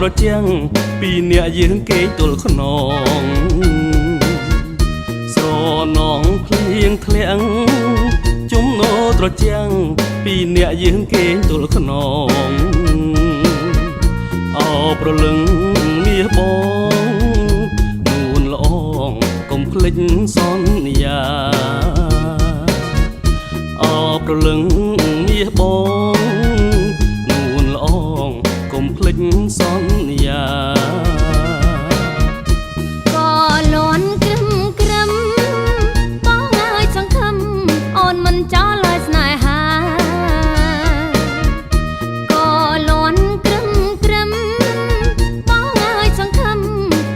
ត្រជាំងពីអ្នកយើងគេទល់ខ្នងស្រនងភ្លៀងធ្លាក់ជុំណោត្រជាំងពីអ្នកយើងគេទល់ខ្នងអោប្រលឹងមាសបងនួនល្អងកុំភ្លេចសន្យាអោប្រលឹងមាសបងនួនល្អងកុំភ្លេចសន្យាក៏លន់ក្រឹមក្រឹមបងហើយសង្ឃឹមអូនមិនចោលឲ្យស្នេហាក៏លន់ក្រឹមក្រឹមបងហើយសង្ឃឹម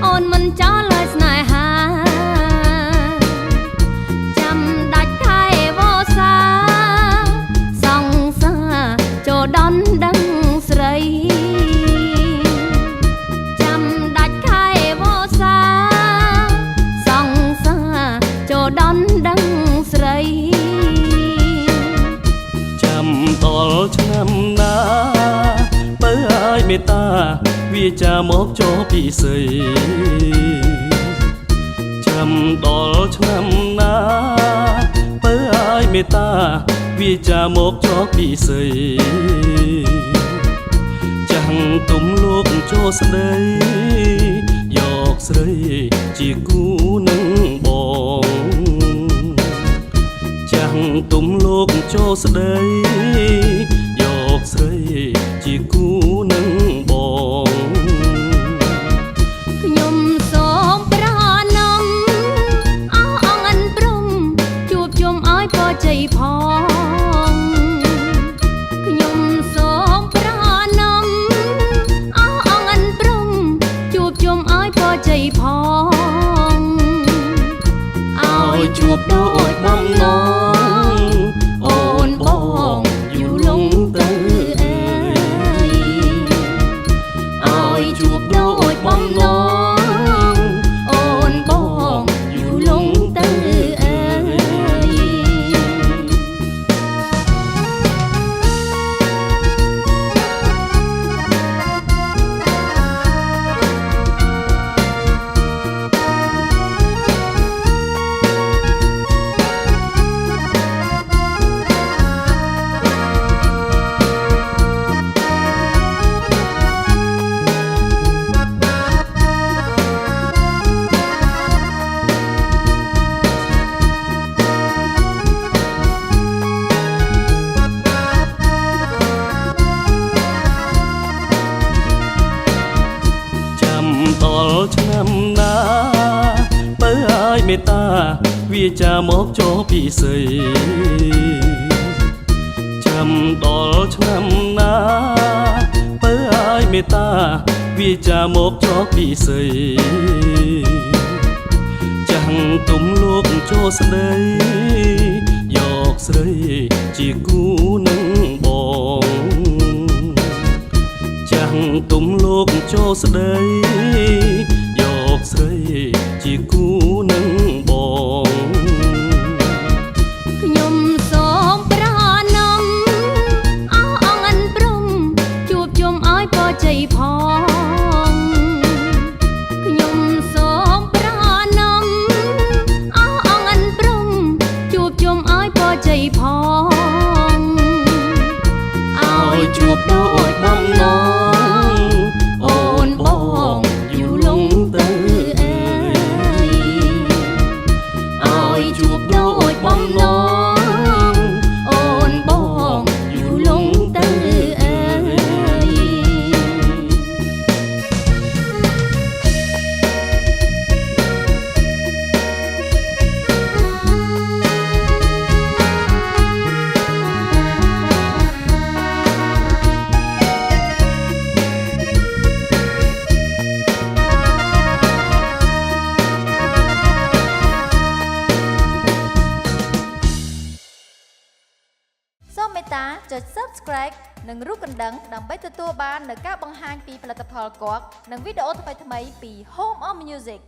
អូនមិនចោលឲ្យស្នេហាចាំដាច់ខែវស្សាសង្សារចូលដល់ដឹងស្រីចាំដាច់ខែវស្សាសង្សារចូលដល់ដឹងស្រីចាំតល់ឆ្នាំណាបើឲ្យមេត្តាវាចាមកចូលពីសីចាំដល់ឆ្នាំណាបើឲ្យមេត្តាវាចាមកចូលពីសីចាំងទុំលោកចូលស្ដីយកស្រីជាគូនឹងបងចាំងទុំលោកចូលស្ដីយកស្រីជាគូនឹងបងខ្ញុំសូមប្រណម្អស់អង្អិនព្រំជួបជុំឲ្យពរជ័យផងខ្ញុំសូមប្រណម្អស់អង្អិនព្រំជួបជុំឲ្យពរជ័យផងឲ្យជួបដូចបំណងអូនបងយូរលងទៅឲ្យជួបដូចបំណងអូនបងយូរលងទៅតល់ឆ្នាំណាបើឲ្យមេត្តាវាចាមកចូលពីសីចាំដល់ឆ្នាំណាបើឲ្យមេត្តាវាចាមកចូលពីសីចាំងទុំលោកចូលស្ដីយកស្រីជាគូនឹងបងចាំងទុំលោកចូលស្ដីយកស្រីជាគូនឹងបងខ្ញុំសូមប្រណម្អស់អង្អិនព្រំជួបជុំឲ្យពរជ័យផងខ្ញុំសូមប្រណម្អស់អង្អិនព្រំជួបជុំឲ្យពរជ័យផងឲ្យជួបដូចបំណងអូនបងយូរលងទៅឲ្យជួបដូចបំណងអូនបងយូរលងទៅសូមមេត្តាចុច Subscribe និងរូបកណ្ដឹងដើម្បីទទួលបាននូវការបង្ហាញពីផលិតផលគាត់និងវីដេអូថ្មីៗពី Home of Music